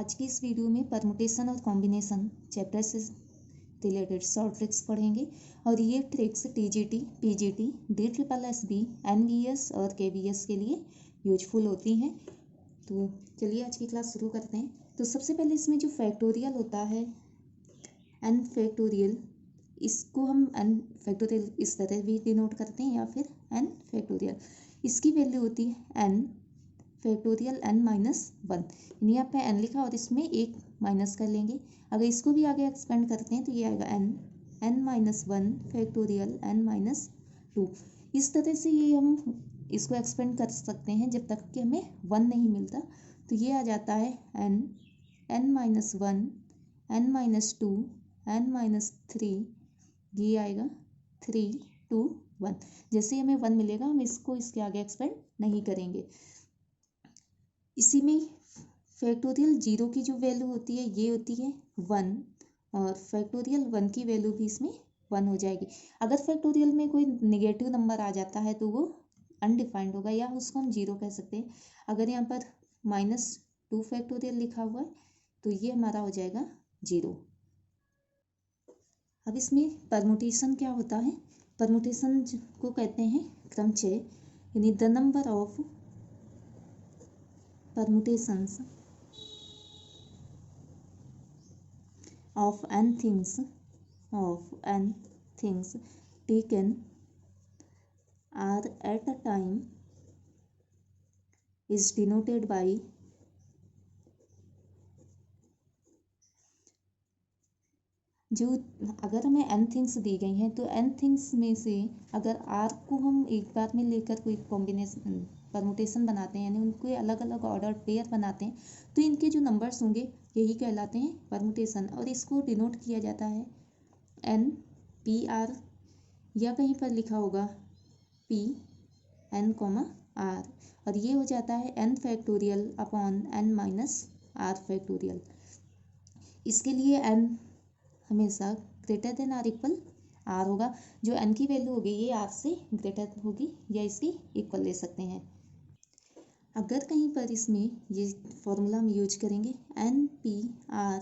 आज की इस वीडियो में परमुटेशन और कॉम्बिनेशन चैप्टर से रिलेटेड शॉर्ट ट्रिक्स पढ़ेंगे और ये tricks TGT, PGT, DSSS, NVS और KVS के लिए यूजफुल होती हैं। तो चलिए आज की क्लास शुरू करते हैं। तो सबसे पहले इसमें जो फैक्टोरियल होता है n फैक्टोरियल, इसको हम n फैक्टोरियल इस तरह भी डिनोट करते हैं या फिर n फैक्टोरियल। इसकी वैल्यू होती है n फैक्टोरियल n-1, यानी यहाँ पे n लिखा और इसमें एक माइनस कर लेंगे। अगर इसको भी आगे एक्सपेंड करते हैं तो ये आएगा n-1 फैक्टोरियल n-2। इस तरह से ये हम इसको एक्सपेंड कर सकते हैं जब तक कि हमें 1 नहीं मिलता। तो ये आ जाता है n-1, n-2, n-3, ये आएगा 3, 2, 1। जैसे हमें 1 मिलेगा हम इसको इसके आगे एक्सपेंड नहीं करेंगे। इसी में फैक्टोरियल 0 की जो वैल्यू होती है ये होती है 1 और फैक्टोरियल 1 की वैल्यू भी इसमें 1 हो जाएगी। अगर फैक्टोरियल में कोई नेगेटिव नंबर आ जाता है तो वो अनडिफाइंड होगा या उसको हम 0 कह सकते हैं। अगर यहाँ पर -2 फैक्टोरियल लिखा हुआ है तो ये हमारा हो जाएगा 0। अब इसमें परमुटेशन क्या होता है? परमुटेशन को कहते हैं क्रमचय, यानी the number of permutations of n things taken are at a time is denoted by जो अगर हमें n थिंग्स दी गई हैं तो n थिंग्स में से अगर r को हम एक बार में लेकर कोई कॉम्बिनेशन परमुटेशन बनाते हैं, यानी उनको अलग अलग ऑर्डर पेयर बनाते हैं, तो इनके जो नंबर्स होंगे यही कहलाते हैं परमुटेशन। और इसको डिनोट किया जाता है NPR या कहीं पर लिखा होगा PN, R, और ये हो जाता है n factorial upon n-r factorial. इसके लिए n हमेशा greater than or equal r होगा। जो n की वैल्यू होगी ये r से ग्रेटर होगी या इसकी इक्वल ले सकते हैं। अगर कहीं पर इसमें ये फॉर्मूला हम यूज करेंगे NPR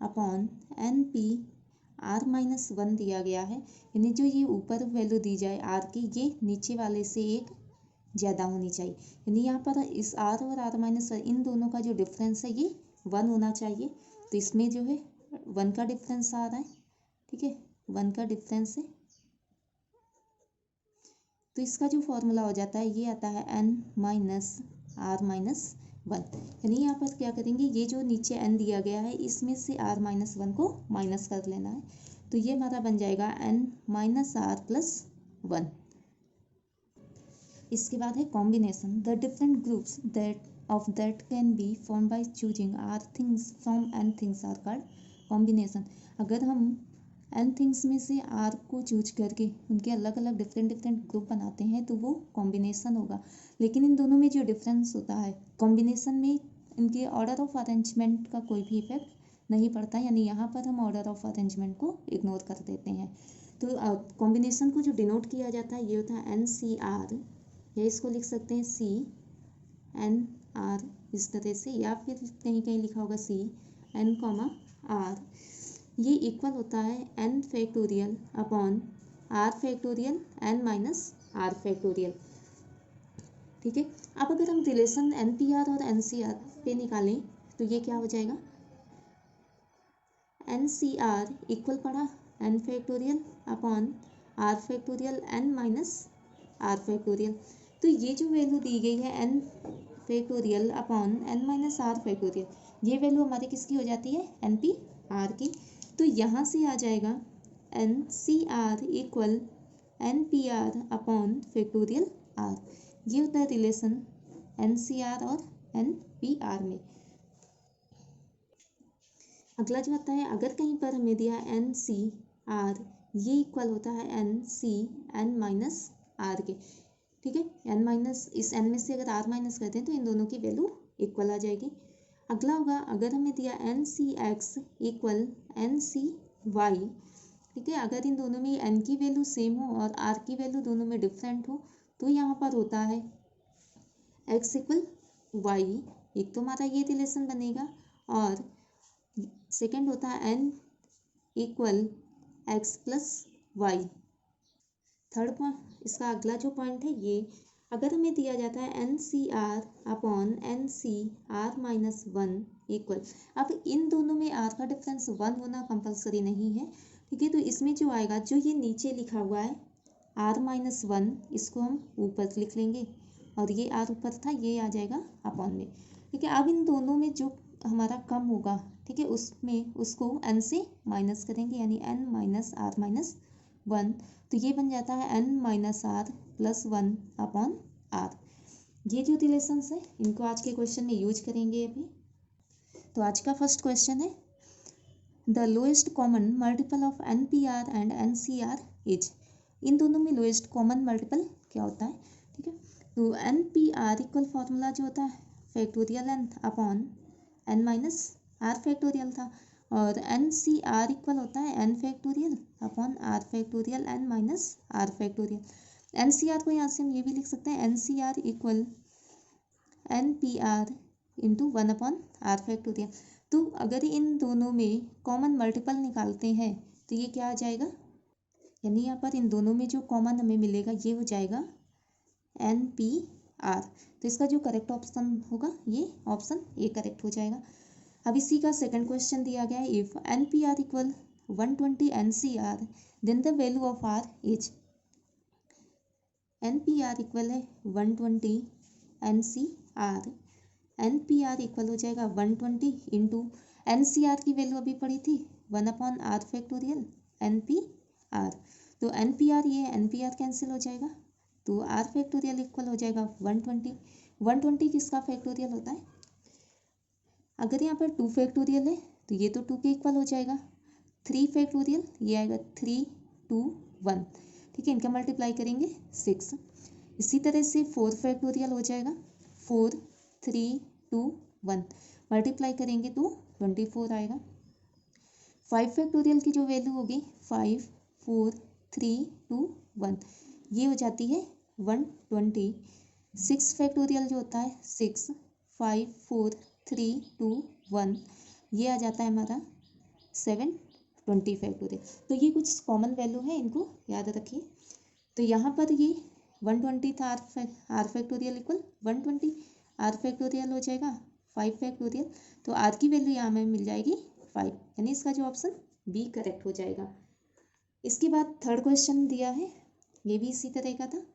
अपॉन NPR-1 दिया गया है, यानी जो ये ऊपर वैल्यू दी जाए r की ये नीचे वाले से एक ज़्यादा होनी चाहिए। यानी यहाँ पर इस r और r-1 इन दोनों का जो डिफरेंस है ये 1 होना चाहिए। तो इसमें जो है 1 का डिफरेंस आ रहा है, ठीक है, 1 का डिफरेंस है। तो इसका जो फॉर्मूला हो जाता है ये आता है n-r-1, यानी यहाँ पर क्या करेंगे, ये जो नीचे n दिया गया है इसमें से r-1 को माइनस कर लेना है। तो ये हमारा बन जाएगा n-r+1। इसके बाद है combination. The different groups that can be formed by choosing r things from n things are called combination। अगर हम n थिंग्स में से r को चूज करके उनके अलग अलग डिफरेंट ग्रुप बनाते हैं तो वो कॉम्बिनेशन होगा। लेकिन इन दोनों में जो डिफरेंस होता है, कॉम्बिनेशन में इनके ऑर्डर ऑफ अरेंजमेंट का कोई भी इफेक्ट नहीं पड़ता, यानी यहाँ पर हम ऑर्डर ऑफ अरेंजमेंट को इग्नोर कर देते हैं। तो कॉम्बिनेशन को जो डिनोट किया जाता है ये होता है NCR, या इसको लिख सकते हैं CNR इस तरह से, या फिर कहीं कहीं लिखा होगा CN, R। ये इक्वल होता है n factorial upon r factorial n-r factorial, ठीक है। अब अगर हम रिलेशन NPR और NCR पे निकालें तो ये क्या हो जाएगा, NCR इक्वल पड़ा n factorial upon r factorial n-r factorial. तो ये जो वैल्यू दी गई है n factorial upon n-r factorial, ये वैल्यू हमारी किसकी हो जाती है, NPR की। तो यहाँ से आ जाएगा NCR equal NPR upon factorial R। ये होता है रिलेशन NCR और NPR में। अगला जो आता है, अगर कहीं पर हमें दिया है NCR, ये इक्वल होता है NCN-R के, ठीक है। इस n में से अगर r माइनस करते हैं तो इन दोनों की वैल्यू इक्वल आ जाएगी। अगला होगा, अगर हमें दिया NCX इक्वल NCY, ठीक है, अगर इन दोनों में n की वैल्यू सेम हो और r की वैल्यू दोनों में डिफरेंट हो तो यहाँ पर होता है x इक्वल y। एक तो हमारा ये रिलेशन बनेगा और सेकंड होता है n equal x plus Y. Third point, इसका अगला जो पॉइंट है ये, अगर हमें दिया जाता है N C R upon N C R minus one equal, अब इन दोनों में आर का डिफरेंस वन होना कंपलसरी नहीं है, ठीक है। तो इसमें जो आएगा, जो ये नीचे लिखा हुआ है आर माइनस वन, इसको हम ऊपर लिख लेंगे और ये आर ऊपर था, ये आ जाएगा अपॉन में, ठीक है। अब इन दोनों में जो हमारा कम होगा, ठीक है, उसमें उसको एन से माइनस करेंगे, यानी N minus R minus one, तो ये बन जाता है N minus R plus one upon R. ये जो रिलेशंस है इनको आज के क्वेश्चन में यूज करेंगे अभी। तो आज का फर्स्ट क्वेश्चन है the lowest common multiple of N P R and N C R is. इन दोनों में लोएस्ट कॉमन मल्टीपल क्या होता है, ठीक है। तो N P R equal formula जो होता है factorial N upon N minus R factorial था, और एन सी आर इक्वल होता है N factorial upon R factorial N minus R factorial. N C R को यहाँ से हम ये भी लिख सकते हैं N C R equal N P R into one upon R factorial. तो अगर इन दोनों में कॉमन मल्टीपल निकालते हैं तो ये क्या आ जाएगा, यानी यहाँ पर इन दोनों में जो कॉमन हमें मिलेगा ये हो जाएगा एन पी आर। तो इसका जो करेक्ट ऑप्शन होगा ये ऑप्शन ए करेक्ट हो जाएगा। अब इसी का सेकंड क्वेश्चन दिया गया है if N P R equal 120 N C R then the value of R is. N P R equal है 120 N C R, N P R equal हो जाएगा 120 इंटू एन सी आर की value अभी पड़ी थी one upon R factorial N P R. तो N P R, ये N P R cancel हो जाएगा, तो आर फैक्टोरियल इक्वल हो जाएगा 120। 120 किसका फैक्टोरियल होता है, अगर यहाँ पर 2 फैक्टोरियल है तो ये तो 2 के इक्वल हो जाएगा। 3 फैक्टोरियल ये आएगा 3 2 1, ठीक है, इनका मल्टीप्लाई करेंगे 6। इसी तरह से 4 फैक्टोरियल हो जाएगा 4 3 2 1, मल्टीप्लाई करेंगे तो 24 आएगा। 5 फैक्टोरियल की जो वैल्यू होगी 5 4 3 2 1, ये हो जाती है 120। 6 फैक्टोरियल जो होता है 6 5 4 3 2 1, ये आ जाता है हमारा 720 फैक्टोरियल। तो ये कुछ कॉमन वैल्यू है, इनको याद रखिए। तो यहाँ पर ये 120 था, R factorial equal 120, R factorial हो जाएगा 5 फैक्टोरियल, तो आर की वैल्यू यहाँ में मिल जाएगी 5, यानी इसका जो ऑप्शन बी करेक्ट हो जाएगा। इसके बाद थर्ड क्वेश्चन दिया है, ये भी इसी तरह का था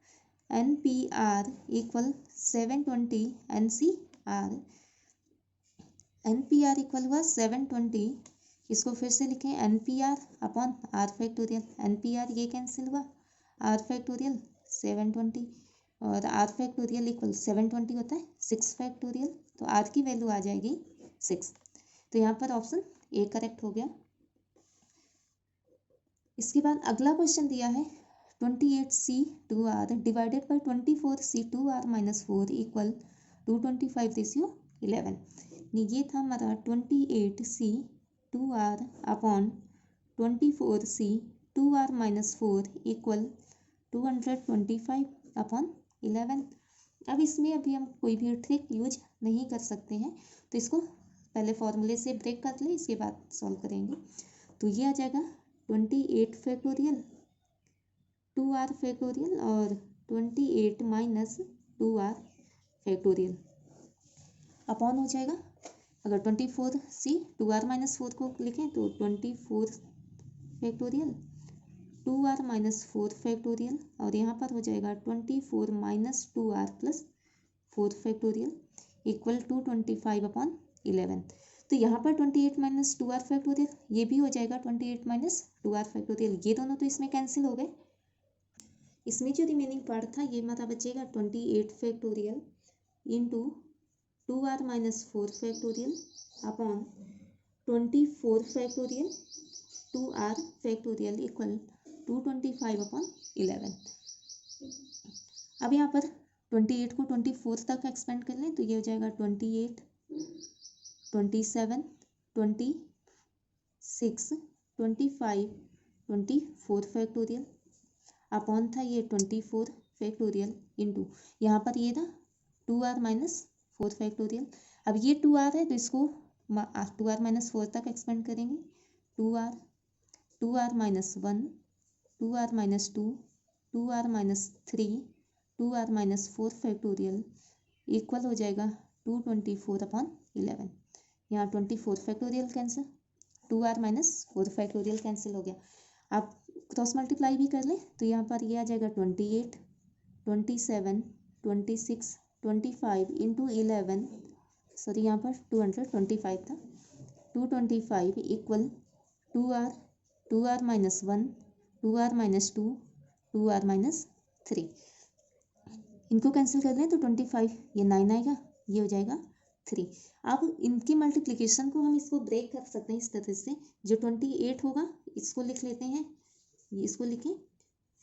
N P R equal 720 N C R. N P R equal हुआ 720, इसको फिर से लिखें N P R upon R factorial, N P R ये कैंसिल हुआ, आर फैक्टोरियल 720 और आर फैक्टोरियल इक्वल 720 होता है 6 फैक्टोरियल, तो आर की वैल्यू आ जाएगी 6। तो यहाँ पर ऑप्शन ए करेक्ट हो गया। इसके बाद अगला क्वेश्चन दिया है 28C2R divided by 24C2R minus 4 equal 225 ratio 11। ये था हमारा 28C2R upon 24C2R minus 4 equal 225 upon 11। अब इसमें अभी हम कोई भी ट्रिक यूज नहीं कर सकते हैं, तो इसको पहले फॉर्मूले से ब्रेक कर ले, इसके बाद सॉल्व करेंगे। तो ये आ जाएगा 28 फैक्टोरियल 2R फैक्टोरियल और 28 माइनस 2R फैक्टोरियल अपॉन हो जाएगा, अगर 24C 2R माइनस 4 को लिखें तो 24 फैक्टोरियल 2R माइनस 4 फैक्टोरियल, और यहाँ पर हो जाएगा 24 minus 2R plus 4 factorial equal 225 upon 11। तो यहाँ पर 28 माइनस 2R फैक्टोरियल, ये भी हो जाएगा 28 माइनस 2R फैक्टोरियल, ये दोनों तो इसमें कैंसिल हो गए। इसमें जो रिमेनिंग पार्ट था ये हमारा बचेगा 28 factorial into 2R minus 4 factorial upon 24 factorial 2R factorial equal 225 upon 11। अब यहाँ पर 28 को 24 तक एक्सपेंड कर लें तो ये हो जाएगा 28 27 26 25 24 फैक्टोरियल अपॉन था ये 24 फैक्टोरियल इंटू यहाँ पर ये था 2R माइनस 4 फैक्टोरियल। अब ये 2R है तो इसको 2r माइनस 4 तक एक्सपेंड करेंगे, 2r minus 1, 2r minus 2, 2r minus 3, 2r minus 4 factorial equal हो जाएगा 224/11। यहाँ 24 factorial cancel, 2r minus 4 factorial cancel हो गया। आप क्रॉस मल्टीप्लाई भी कर लें तो यहाँ पर ये आ जाएगा 28, 27, 26, 25 इंटू 11, सॉरी यहाँ पर 225 था, 225 equal 2r, 2r minus 1, 2r minus 2, 2r minus 3। इनको कैंसिल कर लें तो 25, ये 9 आएगा, ये हो जाएगा 3। अब इनकी मल्टीप्लिकेशन को हम इसको ब्रेक कर सकते हैं इस तरह से, जो 28 होगा इसको लिख लेते हैं, इसको लिखें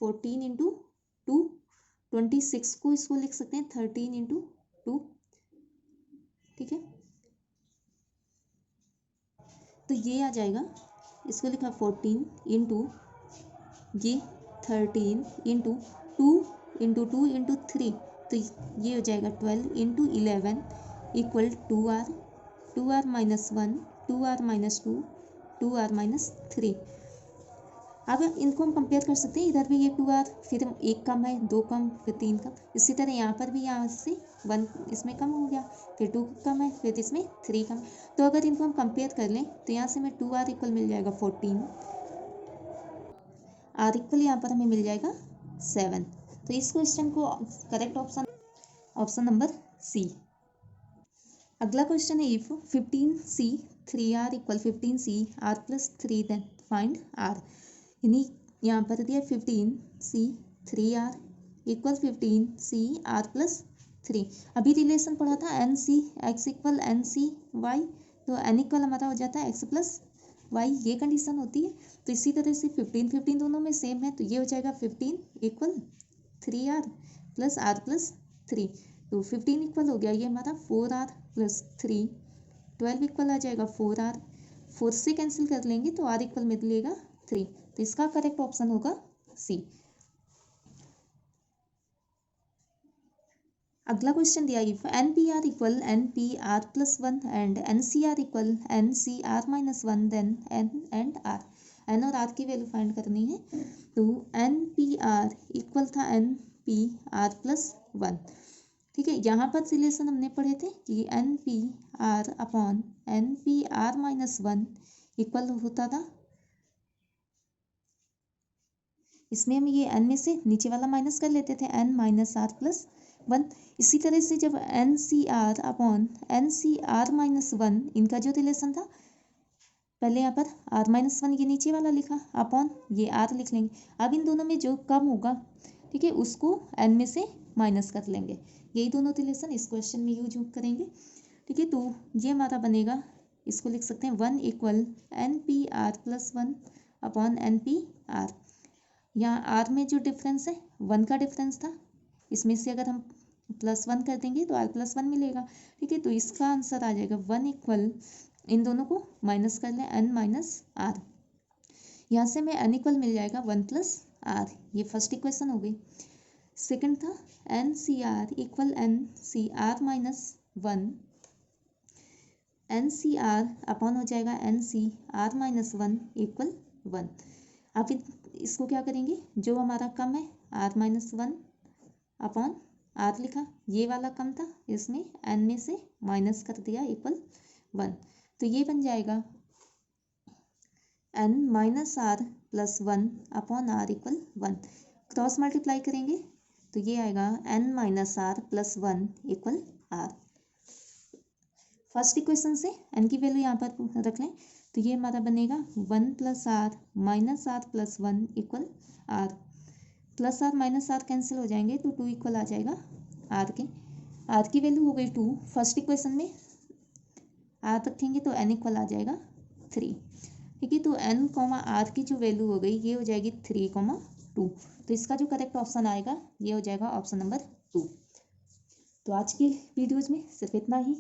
14 इंटू 2, 26 को इसको लिख सकते हैं 13 इंटू 2, ठीक है। तो ये आ जाएगा, इसको लिखा 14 इंटू ये 13 इंटू 2 इंटू 2 इंटू 3, तो ये हो जाएगा 12 into 11 equal 2r, 2r minus 1, 2r minus 2, 2r minus 3। अब इनको हम कंपेयर कर सकते हैं, इधर भी ये 2r, फिर एक कम है, 2 कम, फिर 3 कम, इसी तरह यहाँ पर भी यहाँ से 1 इसमें कम हो गया, फिर 2 कम है, फिर इसमें 3 कम। तो अगर इनको हम कंपेयर कर लें तो यहाँ से हमें 2r इक्वल मिल जाएगा 14, r इक्वल यहाँ पर हमें मिल जाएगा 7। तो इस क्वेश्चन को करेक्ट ऑप्शन नंबर सी। अगला क्वेश्चन है, इफ 15c 3r इक्वल 15c r plus 3 then find r। यानी यहाँ पर दिया 15c 3r इक्वल 15c r प्लस 3। अभी रिलेशन पढ़ा था nc x equal nc y, तो n इक्वल हमारा हो जाता है x प्लस y, ये कंडीशन होती है। तो इसी तरह से 15 15 दोनों में सेम है, तो ये हो जाएगा 15 equal 3r plus r plus 3। तो 15 इक्वल हो गया ये हमारा 4r प्लस 3, 12 इक्वल आ जाएगा 4r, 4 से कैंसिल कर लेंगे तो r इक्वल मिलेगा 3। तो इसका करेक्ट ऑप्शन होगा सी। अगला क्वेश्चन दिया, if NPR equal NPR plus 1 and NCR equal NCR minus 1 then N and R। N और R की वैल्यू फाइंड करनी है। तो NPR इक्वल था NPR प्लस 1, ठीक है। यहाँ पर रिलेशन हमने पढ़े थे कि NPR upon NPR minus 1 equal होता था, इसमें हम ये n में से नीचे वाला माइनस कर लेते थे, n माइनस r प्लस 1। इसी तरह से जब NCR अपॉन NCR माइनस 1, इनका जो रिलेशन था, पहले यहाँ पर r माइनस 1 ये नीचे वाला लिखा, अपॉन ये r लिख लेंगे। अब इन दोनों में जो कम होगा, ठीक है, उसको n में से माइनस कर लेंगे। यही दोनों रिलेशन इस क्वेश्चन में यूज करेंगे, ठीक है। तो ये हमारा बनेगा, इसको लिख सकते हैं 1 equal NPR plus 1 upon NPR। यहाँ r में जो डिफरेंस है 1 का डिफरेंस था, इसमें से अगर हम प्लस 1 कर देंगे तो r प्लस 1 मिलेगा, ठीक है। तो इसका आंसर आ जाएगा 1 इक्वल, इन दोनों को माइनस कर लें, n माइनस r। यहाँ से हमें n इक्वल मिल जाएगा 1 प्लस r। ये फर्स्ट इक्वेशन हो गई। सेकंड था NCR equal NCR minus 1, NCR upon हो जाएगा NCR माइनस 1 इक्वल 1। अब इसको क्या करेंगे, जो हमारा कम है r माइनस 1 अपॉन r लिखा, ये वाला कम था, इसमें n में से माइनस कर दिया इक्वल 1। तो ये बन जाएगा n minus r plus 1 upon r equal 1। Cross multiply करेंगे तो ये आएगा n minus r plus 1 equal r। First equation से n की वैल्यू यहाँ पर रख लें, तो ये हमारा बनेगा 1 plus r minus r plus 1 equal r। Plus r minus r cancel हो जाएंगे तो 2 इक्वल आ जाएगा r के। r की वैल्यू हो गई 2, फर्स्ट इक्वेशन में r रखेंगे तो n इक्वल आ जाएगा 3, ठीक है। तो n कॉमा r की जो वैल्यू हो गई ये हो जाएगी 3,2। तो इसका जो करेक्ट ऑप्शन आएगा ये हो जाएगा ऑप्शन नंबर 2। तो आज की वीडियोज़ में सिर्फ इतना ही।